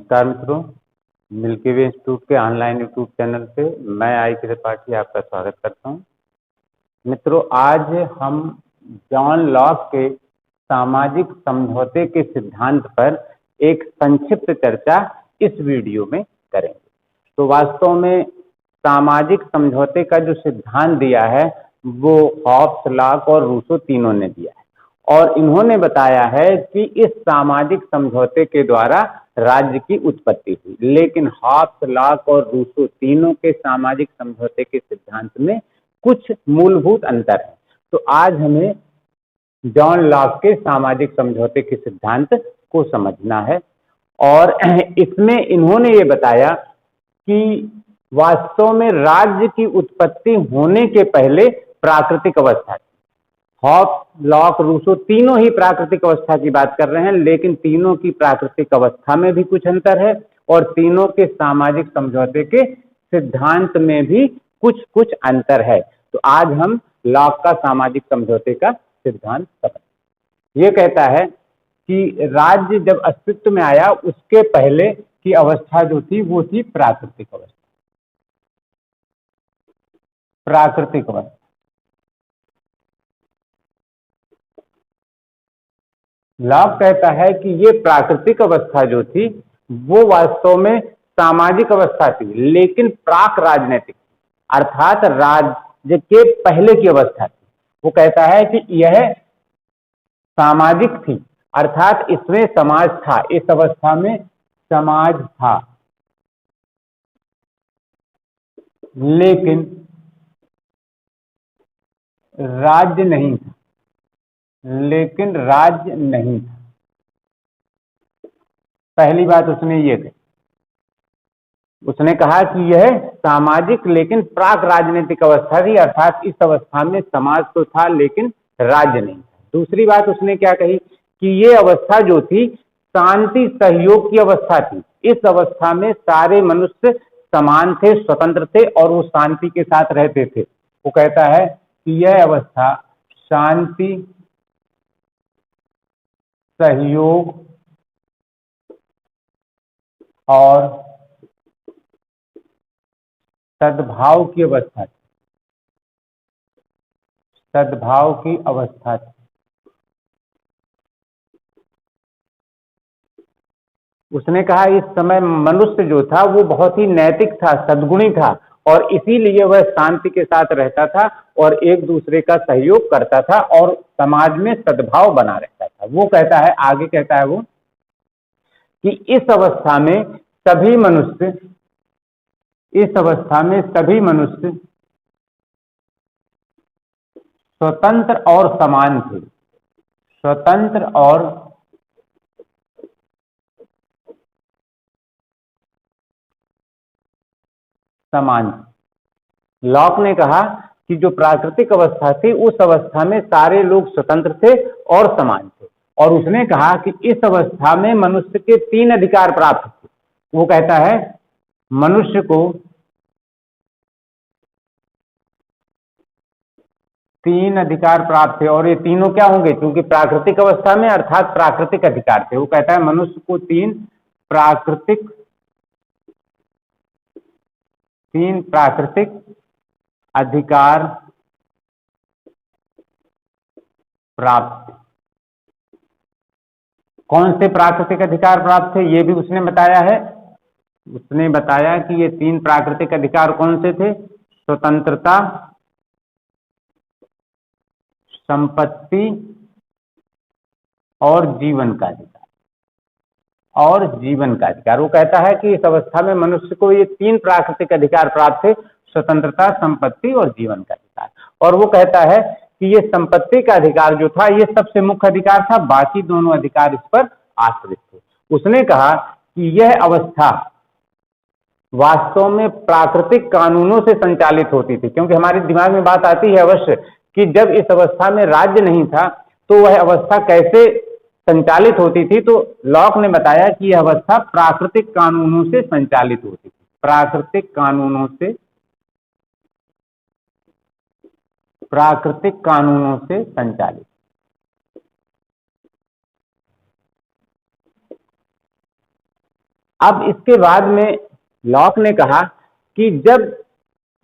नमस्कार मित्रों, मिल्की वे इंस्टीट्यूट के ऑनलाइन यूट्यूब चैनल पे मैं आई त्रिपाठी आपका स्वागत करता हूं। मित्रों, आज हम जॉन लॉक के सामाजिक समझौते के सिद्धांत पर एक संक्षिप्त चर्चा इस वीडियो में करेंगे। तो वास्तव में सामाजिक समझौते का जो सिद्धांत दिया है वो हॉब्स, लॉक और रूसो तीनों ने दिया है और इन्होंने बताया है कि इस सामाजिक समझौते के द्वारा राज्य की उत्पत्ति हुई। लेकिन हॉब्स, लॉक और रूसो तीनों के सामाजिक समझौते के सिद्धांत में कुछ मूलभूत अंतर है। तो आज हमें जॉन लॉक के सामाजिक समझौते के सिद्धांत को समझना है और इसमें इन्होंने ये बताया कि वास्तव में राज्य की उत्पत्ति होने के पहले प्राकृतिक अवस्था थी। हॉब्स, लॉक, रूसो तीनों ही प्राकृतिक अवस्था की बात कर रहे हैं, लेकिन तीनों की प्राकृतिक अवस्था में भी कुछ अंतर है और तीनों के सामाजिक समझौते के सिद्धांत में भी कुछ कुछ अंतर है। तो आज हम लॉक का सामाजिक समझौते का सिद्धांत समझें। यह कहता है कि राज्य जब अस्तित्व में आया उसके पहले की अवस्था जो थी वो थी प्राकृतिक अवस्था। प्राकृतिक अवस्था लॉक कहता है कि ये प्राकृतिक अवस्था जो थी वो वास्तव में सामाजिक अवस्था थी, लेकिन प्राक राजनीतिक, अर्थात राज्य के पहले की अवस्था थी। वो कहता है कि यह सामाजिक थी, अर्थात इसमें समाज था, इस अवस्था में समाज था, लेकिन राज्य नहीं था। लेकिन राज्य नहीं था। पहली बात उसने ये कही, उसने कहा कि यह सामाजिक लेकिन प्राक राजनीतिक अवस्था थी, अर्थात इस अवस्था में समाज तो था लेकिन राज्य नहीं था। दूसरी बात उसने क्या कही कि यह अवस्था जो थी शांति सहयोग की अवस्था थी। इस अवस्था में सारे मनुष्य समान थे, स्वतंत्र थे और वो शांति के साथ रहते थे। वो कहता है कि यह अवस्था शांति, सहयोग और सद्भाव की अवस्था थी। सद्भाव की अवस्था थी। उसने कहा इस समय मनुष्य जो था वो बहुत ही नैतिक था, सद्गुणी था और इसीलिए वह शांति के साथ रहता था और एक दूसरे का सहयोग करता था और समाज में सद्भाव बना रहता था। वो कहता है, आगे कहता है वो कि इस अवस्था में सभी मनुष्य स्वतंत्र और समान थे। स्वतंत्र और समान। लॉक ने कहा कि जो प्राकृतिक अवस्था थी उस अवस्था में सारे लोग स्वतंत्र थे और समान थे और उसने कहा कि इस अवस्था में मनुष्य के 3 अधिकार प्राप्त थे। वो कहता है मनुष्य को 3 अधिकार प्राप्त थे और ये तीनों क्या होंगे, क्योंकि प्राकृतिक अवस्था में अर्थात प्राकृतिक अधिकार थे। वो कहता है मनुष्य को 3 प्राकृतिक अधिकार प्राप्त। कौन से प्राकृतिक अधिकार प्राप्त थे ये भी उसने बताया है। उसने बताया कि ये 3 प्राकृतिक अधिकार कौन से थे? स्वतंत्रता, संपत्ति और जीवन का अधिकार। वो कहता है कि इस अवस्था में मनुष्य को ये 3 प्राकृतिक अधिकार प्राप्त थे, स्वतंत्रता, संपत्ति और जीवन का अधिकार। और वो कहता है कि ये संपत्ति का अधिकार जो था ये सबसे मुख्य अधिकार था, बाकी दोनों अधिकार इस पर आश्रित थे। उसने कहा कि यह अवस्था वास्तव में प्राकृतिक कानूनों से संचालित होती थी, क्योंकि हमारे दिमाग में बात आती है अवश्य कि जब इस अवस्था में राज्य नहीं था तो वह अवस्था कैसे संचालित होती थी। तो लॉक ने बताया कि यह अवस्था प्राकृतिक कानूनों से संचालित होती थी। प्राकृतिक कानूनों से संचालित। अब इसके बाद में लॉक ने कहा कि जब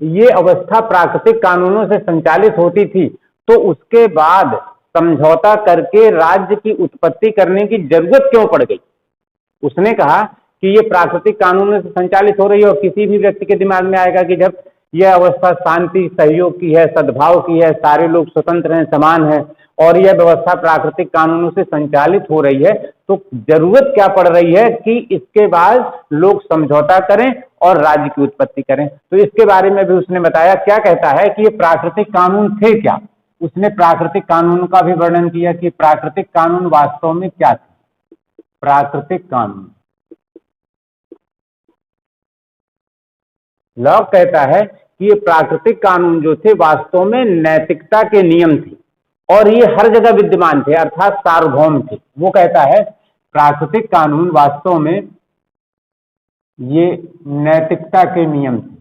ये अवस्था प्राकृतिक कानूनों से संचालित होती थी तो उसके बाद समझौता करके राज्य की उत्पत्ति करने की जरूरत क्यों पड़ गई। उसने कहा कि ये प्राकृतिक कानूनों से संचालित हो रही है और किसी भी व्यक्ति के दिमाग में आएगा कि जब यह अवस्था शांति सहयोग की है, सद्भाव की है, सारे लोग स्वतंत्र हैं, समान है और यह व्यवस्था प्राकृतिक कानूनों से संचालित हो रही है तो जरूरत क्या पड़ रही है कि इसके बाद लोग समझौता करें और राज्य की उत्पत्ति करें। तो इसके बारे में भी उसने बताया। क्या कहता है कि ये प्राकृतिक कानून थे क्या। उसने प्राकृतिक कानून का भी वर्णन किया कि प्राकृतिक कानून वास्तव में क्या थे। प्राकृतिक कानून, लॉक कहता है कि ये प्राकृतिक कानून जो थे वास्तव में नैतिकता के नियम थे और ये हर जगह विद्यमान थे, अर्थात सार्वभौम थे। वो कहता है प्राकृतिक कानून वास्तव में ये नैतिकता के नियम थे,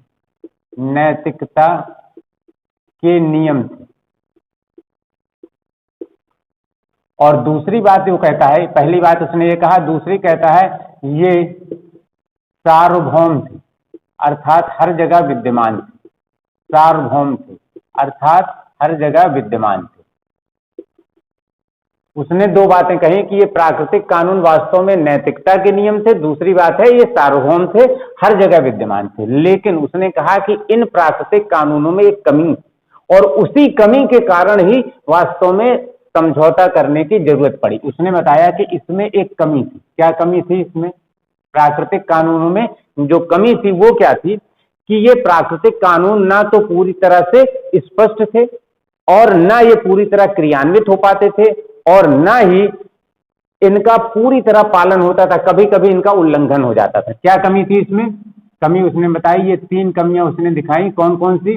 नैतिकता के नियम थे। और दूसरी बात वो कहता है, पहली बात उसने ये कहा, दूसरी कहता है ये सार्वभौम थे अर्थात हर जगह विद्यमान थे। सार्वभौम थे अर्थात हर जगह विद्यमान थे। उसने दो बातें कही कि ये प्राकृतिक कानून वास्तव में नैतिकता के नियम थे, दूसरी बात है ये सार्वभौम थे, हर जगह विद्यमान थे। लेकिन उसने कहा कि इन प्राकृतिक कानूनों में एक कमी और उसी कमी के कारण ही वास्तव में समझौता करने की जरूरत पड़ी। उसने बताया कि इसमें एक कमी थी। क्या कमी थी इसमें? प्राकृतिक कानूनों में जो कमी थी वो क्या थी कि ये प्राकृतिक कानून ना तो पूरी तरह से स्पष्ट थे और ना ये पूरी तरह क्रियान्वित हो पाते थे और ना ही इनका पूरी तरह पालन होता था, कभी कभी इनका उल्लंघन हो जाता था। क्या कमी थी इसमें? कमी उसने बताई, ये तीन कमियां उसने दिखाई। कौन कौन सी?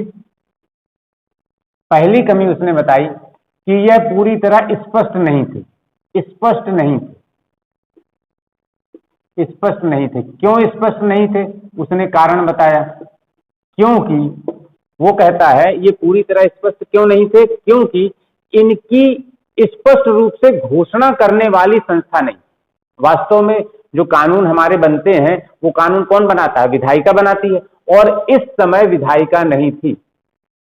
पहली कमी उसने बताई कि यह पूरी तरह स्पष्ट नहीं थे। स्पष्ट नहीं थे, स्पष्ट नहीं थे। क्यों स्पष्ट नहीं थे? उसने कारण बताया। क्योंकि वो कहता है ये पूरी तरह स्पष्ट क्यों नहीं थे? क्योंकि इनकी स्पष्ट रूप से घोषणा करने वाली संस्था नहीं। वास्तव में जो कानून हमारे बनते हैं वो कानून कौन बनाता है? विधायिका बनाती है और इस समय विधायिका नहीं थी।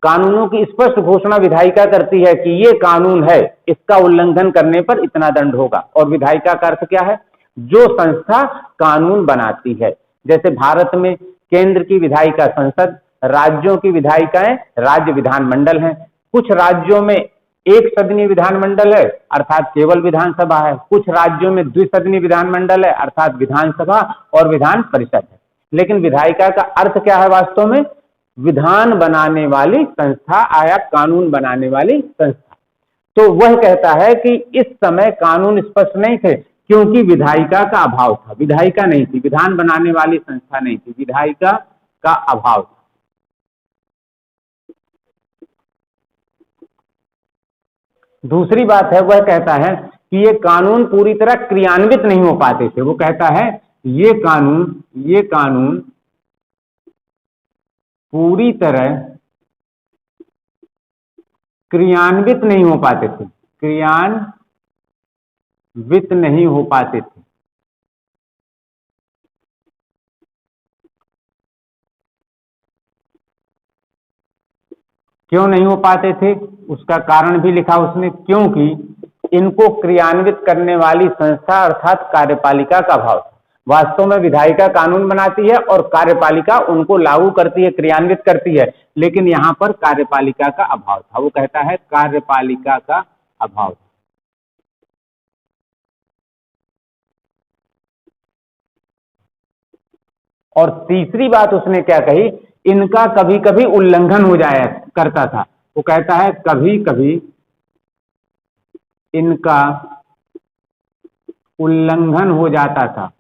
कानूनों की स्पष्ट घोषणा विधायिका करती है कि ये कानून है, इसका उल्लंघन करने पर इतना दंड होगा। और विधायिका का अर्थ क्या है? जो संस्था कानून बनाती है। जैसे भारत में केंद्र की विधायिका संसद, राज्यों की विधायिकाएं राज्य विधानमंडल हैं। कुछ राज्यों में एक सदनीय विधानमंडल है अर्थात केवल विधानसभा है, कुछ राज्यों में द्विसदनीय विधानमंडल है अर्थात विधानसभा और विधान परिषद है। लेकिन विधायिका का अर्थ क्या है वास्तव में? विधान बनाने वाली संस्था या कानून बनाने वाली संस्था। तो वह कहता है कि इस समय कानून स्पष्ट नहीं थे क्योंकि विधायिका का अभाव था। विधायिका नहीं थी, विधान बनाने वाली संस्था नहीं थी, विधायिका का अभाव था। दूसरी बात है, वह कहता है कि ये कानून पूरी तरह क्रियान्वित नहीं हो पाते थे। वो कहता है ये कानून पूरी तरह क्रियान्वित नहीं हो पाते थे, क्रियान्वित नहीं हो पाते थे। क्यों नहीं हो पाते थे? उसका कारण भी लिखा उसने, क्योंकि इनको क्रियान्वित करने वाली संस्था अर्थात कार्यपालिका का अभाव था। वास्तव में विधायिका कानून बनाती है और कार्यपालिका उनको लागू करती है, क्रियान्वित करती है, लेकिन यहां पर कार्यपालिका का अभाव था। वो कहता है कार्यपालिका का अभाव। और तीसरी बात उसने क्या कही? इनका कभी कभी उल्लंघन हो जाया करता था। वो कहता है कभी कभी इनका उल्लंघन हो जाता था,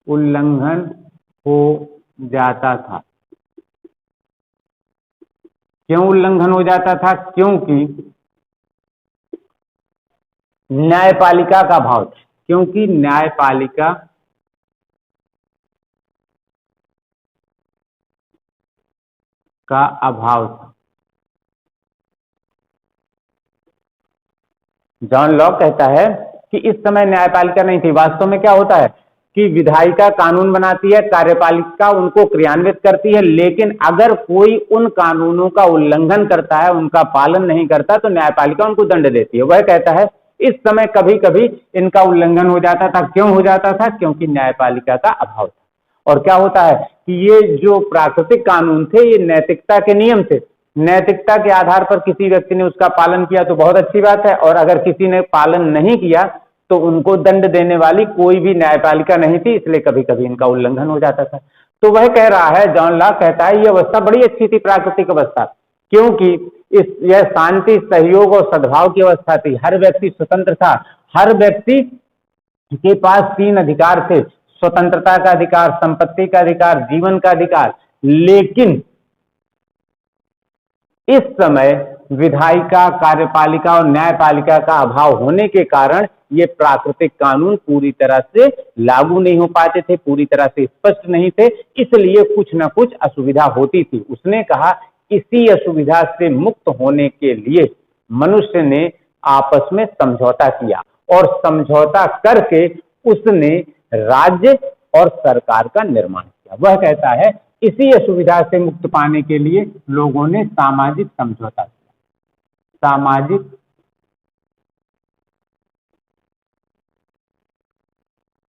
उल्लंघन हो जाता था। क्यों उल्लंघन हो जाता था? क्योंकि न्यायपालिका का अभाव था, क्योंकि न्यायपालिका का अभाव था। जॉन लॉक कहता है कि इस समय न्यायपालिका नहीं थी। वास्तव में क्या होता है कि विधायिका कानून बनाती है, कार्यपालिका उनको क्रियान्वित करती है, लेकिन अगर कोई उन कानूनों का उल्लंघन करता है, उनका पालन नहीं करता, तो न्यायपालिका उनको दंड देती है। वह कहता है इस समय कभी कभी इनका उल्लंघन हो जाता था। क्यों हो जाता था? क्योंकि न्यायपालिका का अभाव था। और क्या होता है कि ये जो प्राकृतिक कानून थे ये नैतिकता के नियम थे। नैतिकता के आधार पर किसी व्यक्ति ने उसका पालन किया तो बहुत अच्छी बात है, और अगर किसी ने पालन नहीं किया तो उनको दंड देने वाली कोई भी न्यायपालिका नहीं थी, इसलिए कभी कभी इनका उल्लंघन हो जाता था। तो वह कह रहा है, जॉन लॉक कहता है, ये अवस्था बड़ी अच्छी थी, प्राकृतिक अवस्था, क्योंकि यह शांति, सहयोग और सद्भाव की अवस्था थी। हर व्यक्ति स्वतंत्र था, हर व्यक्ति के पास 3 अधिकार थे, स्वतंत्रता का अधिकार, संपत्ति का अधिकार, जीवन का अधिकार। लेकिन इस समय विधायिका, कार्यपालिका और न्यायपालिका का अभाव होने के कारण ये प्राकृतिक कानून पूरी तरह से लागू नहीं हो पाते थे, पूरी तरह से स्पष्ट नहीं थे, इसलिए कुछ ना कुछ असुविधा होती थी। उसने कहा इसी असुविधा से मुक्त होने के लिए मनुष्य ने आपस में समझौता किया, और समझौता करके उसने राज्य और सरकार का निर्माण किया। वह कहता है इसी असुविधा से मुक्त पाने के लिए लोगों ने सामाजिक समझौता किया। सामाजिक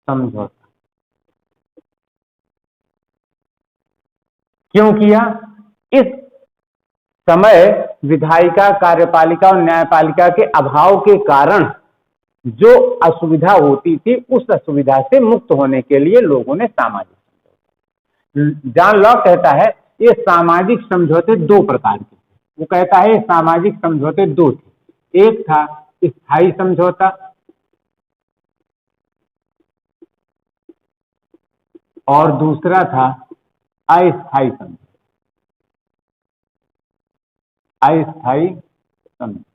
समझौता क्यों किया? इस समय विधायिका, कार्यपालिका और न्यायपालिका के अभाव के कारण जो असुविधा होती थी, उस असुविधा से मुक्त होने के लिए लोगों ने सामाजिक समझौता। जॉन लॉक कहता है ये सामाजिक समझौते 2 प्रकार के थे। वो कहता है सामाजिक समझौते 2 थे। एक था स्थायी समझौता और दूसरा था अस्थायी समझौता। अस्थायी समझौता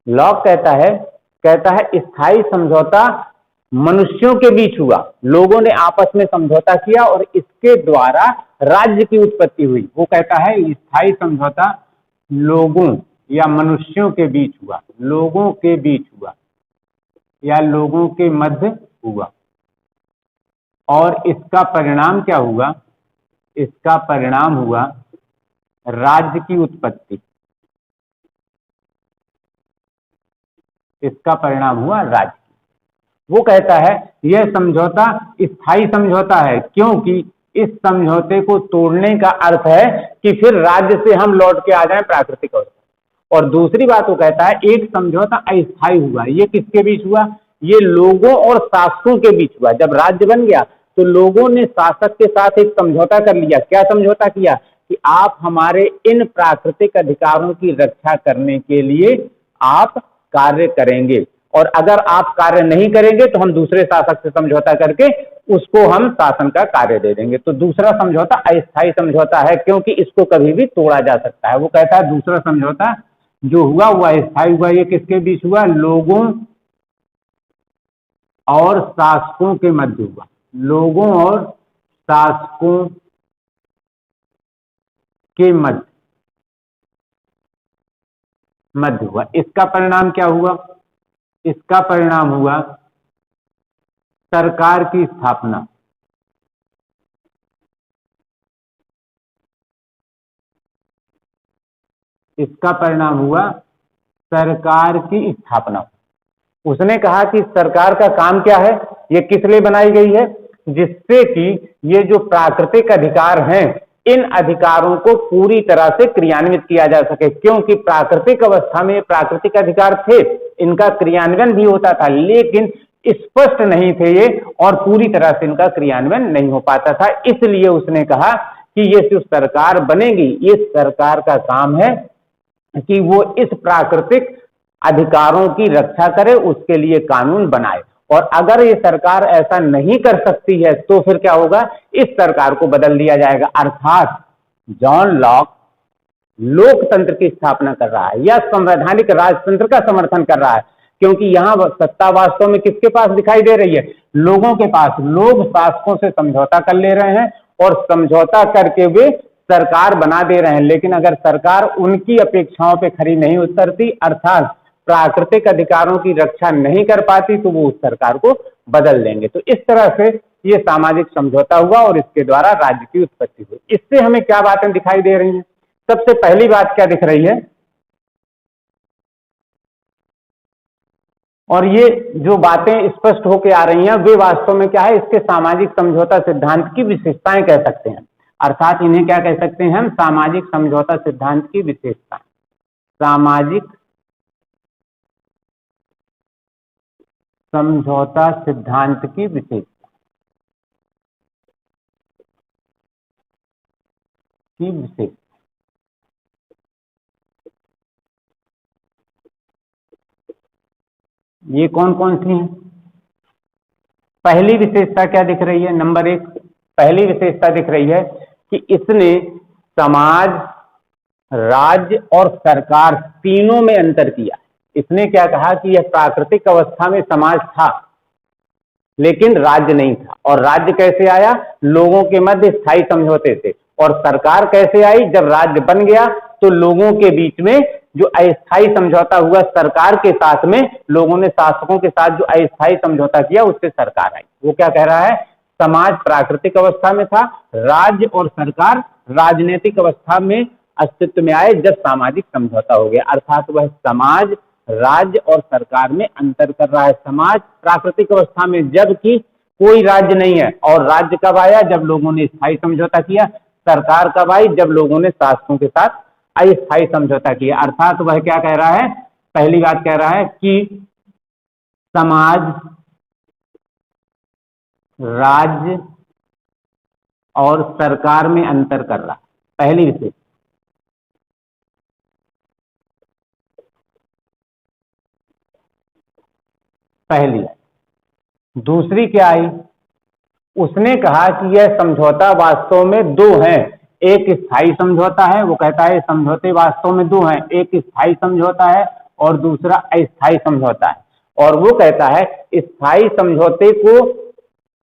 लॉक कहता है स्थायी समझौता मनुष्यों के बीच हुआ, लोगों ने आपस में समझौता किया और इसके द्वारा राज्य की उत्पत्ति हुई। वो कहता है स्थायी समझौता लोगों या मनुष्यों के बीच हुआ, लोगों के बीच हुआ या लोगों के मध्य हुआ, और इसका परिणाम क्या हुआ? इसका परिणाम हुआ राज्य की उत्पत्ति। इसका परिणाम हुआ राज्य। वो कहता है यह समझौता स्थायी समझौता है, क्योंकि इस समझौते को तोड़ने का अर्थ है कि फिर राज्य से हम लौट के आ जाएं प्राकृतिक अवस्था। और दूसरी बात वो कहता है एक समझौता अस्थायी हुआ। ये किसके बीच हुआ? ये लोगों और शासकों के बीच हुआ। जब राज्य बन गया तो लोगों ने शासक के साथ एक समझौता कर लिया। क्या समझौता किया? कि आप हमारे इन प्राकृतिक अधिकारों की रक्षा करने के लिए आप कार्य करेंगे, और अगर आप कार्य नहीं करेंगे तो हम दूसरे शासक से समझौता करके उसको हम शासन का कार्य दे देंगे। तो दूसरा समझौता अस्थायी समझौता है, क्योंकि इसको कभी भी तोड़ा जा सकता है। वो कहता है दूसरा समझौता जो हुआ वो अस्थायी हुआ। ये किसके बीच हुआ? लोगों और शासकों के मध्य हुआ। लोगों और शासकों के मध्य हुआ। इसका परिणाम क्या हुआ? इसका परिणाम हुआ सरकार की स्थापना। इसका परिणाम हुआ सरकार की स्थापना। उसने कहा कि सरकार का काम क्या है, ये किस लिए बनाई गई है? जिससे कि ये जो प्राकृतिक अधिकार हैं, इन अधिकारों को पूरी तरह से क्रियान्वित किया जा सके। क्योंकि प्राकृतिक अवस्था में प्राकृतिक अधिकार थे, इनका क्रियान्वयन भी होता था, लेकिन स्पष्ट नहीं थे ये, और पूरी तरह से इनका क्रियान्वयन नहीं हो पाता था। इसलिए उसने कहा कि ये जो सरकार बनेगी, ये सरकार का काम है कि वो इस प्राकृतिक अधिकारों की रक्षा करे, उसके लिए कानून बनाए। और अगर ये सरकार ऐसा नहीं कर सकती है तो फिर क्या होगा? इस सरकार को बदल दिया जाएगा। अर्थात जॉन लॉक लोकतंत्र की स्थापना कर रहा है या संवैधानिक राजतंत्र का समर्थन कर रहा है, क्योंकि यहां सत्ता वास्तव में किसके पास दिखाई दे रही है? लोगों के पास। लोग शासकों से समझौता कर ले रहे हैं और समझौता करके वे सरकार बना दे रहे हैं, लेकिन अगर सरकार उनकी अपेक्षाओं पे खरी नहीं उतरती, अर्थात प्राकृतिक अधिकारों की रक्षा नहीं कर पाती, तो वो उस सरकार को बदल देंगे। तो इस तरह से ये सामाजिक समझौता हुआ और इसके द्वारा राज्य की उत्पत्ति हुई। इससे हमें क्या बातें दिखाई दे रही हैं? सबसे पहली बात क्या दिख रही है, और ये जो बातें स्पष्ट होकर आ रही हैं वे वास्तव में क्या है, इसके सामाजिक समझौता सिद्धांत की विशेषताएं कह सकते हैं। अर्थात इन्हें क्या कह सकते हैं हम? सामाजिक समझौता सिद्धांत की विशेषताएं। सामाजिक समझौता सिद्धांत की विशेषता ये कौन कौन सी हैं? पहली विशेषता क्या दिख रही है? नंबर 1 पहली विशेषता दिख रही है कि इसने समाज, राज्य और सरकार तीनों में अंतर किया। इसने क्या कहा कि यह प्राकृतिक अवस्था में समाज था लेकिन राज्य नहीं था, और राज्य कैसे आया? लोगों के मध्य स्थायी समझौते थे। और सरकार कैसे आई? जब राज्य बन गया तो लोगों के बीच में जो अस्थायी समझौता हुआ सरकार के साथ में, लोगों ने शासकों के साथ जो अस्थायी समझौता किया उससे सरकार आई। वो क्या कह रहा है? समाज प्राकृतिक अवस्था में था, राज्य और सरकार राजनीतिक अवस्था में अस्तित्व में आए जब सामाजिक समझौता हो गया। अर्थात वह समाज, राज्य और सरकार में अंतर कर रहा है। समाज प्राकृतिक अवस्था में जबकि कोई राज्य नहीं है, और राज्य कब आया? जब लोगों ने स्थायी समझौता किया। सरकार कब आई? जब लोगों ने शासकों के साथ अस्थायी समझौता किया। अर्थात वह क्या कह रहा है? पहली बात कह रहा है कि समाज, राज्य और सरकार में अंतर कर रहा है। पहली विशेषता। पहली। दूसरी क्या आई? उसने कहा कि यह समझौता वास्तव में दो हैं। एक स्थायी समझौता है, वो कहता है समझौते वास्तव में दो हैं, एक स्थायी समझौता है और दूसरा अस्थायी समझौता है। और वो कहता है स्थायी समझौते को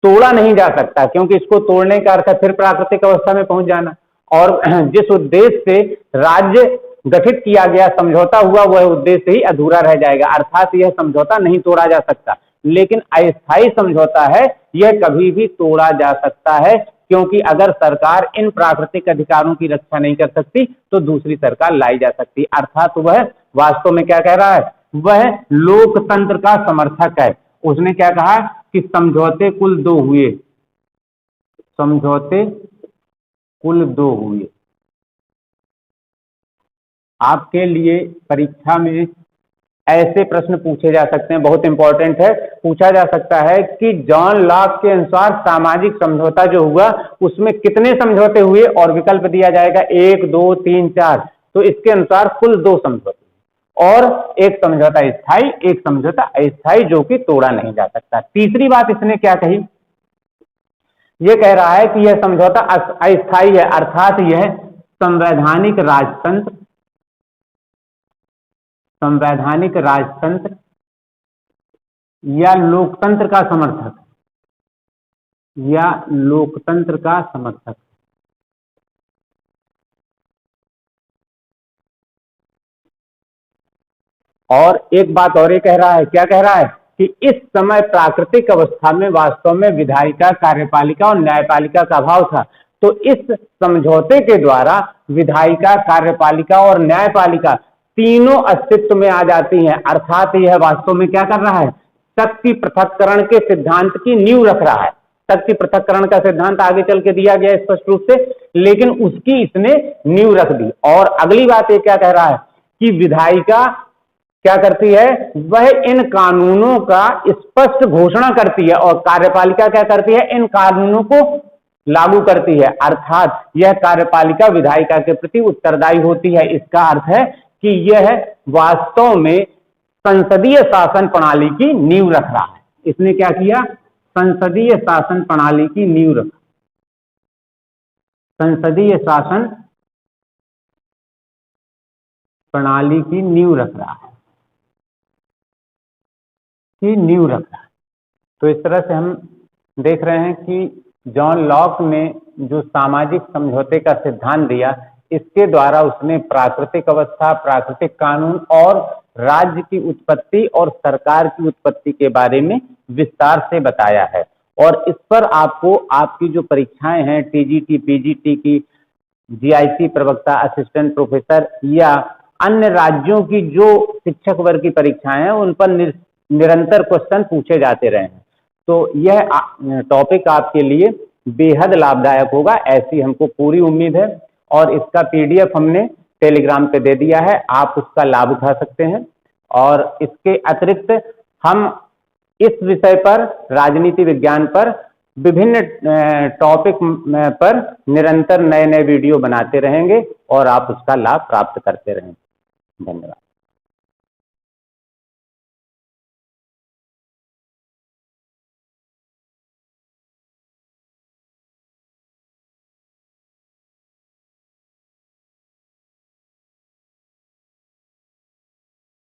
तोड़ा नहीं जा सकता, क्योंकि इसको तोड़ने का अर्थ है फिर प्राकृतिक अवस्था में पहुंच जाना, और जिस उद्देश्य से राज्य गठित किया गया, समझौता हुआ, वह उद्देश्य ही अधूरा रह जाएगा। अर्थात यह समझौता नहीं तोड़ा जा सकता। लेकिन अस्थायी समझौता है, यह कभी भी तोड़ा जा सकता है, क्योंकि अगर सरकार इन प्राकृतिक अधिकारों की रक्षा नहीं कर सकती तो दूसरी सरकार लाई जा सकती। अर्थात वह वास्तव में क्या कह रहा है? वह लोकतंत्र का समर्थक है। उसने क्या कहा कि समझौते कुल दो हुए, समझौते कुल दो हुए। आपके लिए परीक्षा में ऐसे प्रश्न पूछे जा सकते हैं, बहुत इंपॉर्टेंट है। पूछा जा सकता है कि जॉन लॉक के अनुसार सामाजिक समझौता जो हुआ उसमें कितने समझौते हुए, और विकल्प दिया जाएगा 1, 2, 3, 4। तो इसके अनुसार कुल 2 समझौते, और एक समझौता स्थायी, एक समझौता अस्थायी, जो कि तोड़ा नहीं जा सकता। तीसरी बात इसने क्या कही? यह कह रहा है कि यह समझौता अस्थायी है, अर्थात यह संवैधानिक राजतंत्र, संवैधानिक राजतंत्र या लोकतंत्र का समर्थक, या लोकतंत्र का समर्थक। और एक बात और ये कह रहा है, क्या कह रहा है? कि इस समय प्राकृतिक अवस्था में वास्तव में विधायिका, कार्यपालिका और न्यायपालिका का अभाव था। तो इस समझौते के द्वारा विधायिका, कार्यपालिका और न्यायपालिका तीनों अस्तित्व में आ जाती हैं। अर्थात यह वास्तव में क्या कर रहा है? शक्ति पृथक्करण के सिद्धांत की नींव रख रहा है। शक्ति पृथक्करण का सिद्धांत आगे चल के दिया गया स्पष्ट रूप से, लेकिन उसकी इसने नींव रख दी। और अगली बात ये क्या कह रहा है कि विधायिका क्या करती है? वह इन कानूनों का स्पष्ट घोषणा करती है, और कार्यपालिका क्या करती है? इन कानूनों को लागू करती है। अर्थात यह कार्यपालिका विधायिका के प्रति उत्तरदायी होती है। इसका अर्थ है कि यह वास्तव में संसदीय शासन प्रणाली की नींव रख रहा है। इसने क्या किया? संसदीय शासन प्रणाली की नींव रखा, संसदीय शासन प्रणाली की नींव रख रहा है, की नींव रख रहा है। तो इस तरह से हम देख रहे हैं कि जॉन लॉक ने जो सामाजिक समझौते का सिद्धांत दिया, इसके द्वारा उसने प्राकृतिक अवस्था, प्राकृतिक कानून और राज्य की उत्पत्ति और सरकार की उत्पत्ति के बारे में विस्तार से बताया है। और इस पर आपको आपकी जो परीक्षाएं हैं टीजीटी, पीजीटी की, जीआईसी प्रवक्ता, असिस्टेंट प्रोफेसर या अन्य राज्यों की जो शिक्षक वर्ग की परीक्षाएं हैं उन पर निरंतर क्वेश्चन पूछे जाते रहे हैं। तो यह टॉपिक आपके लिए बेहद लाभदायक होगा, ऐसी हमको पूरी उम्मीद है। और इसका पीडीएफ हमने टेलीग्राम पे दे दिया है, आप उसका लाभ उठा सकते हैं। और इसके अतिरिक्त हम इस विषय पर, राजनीति विज्ञान पर, विभिन्न टॉपिक पर निरंतर नए नए वीडियो बनाते रहेंगे और आप उसका लाभ प्राप्त करते रहेंगे। धन्यवाद।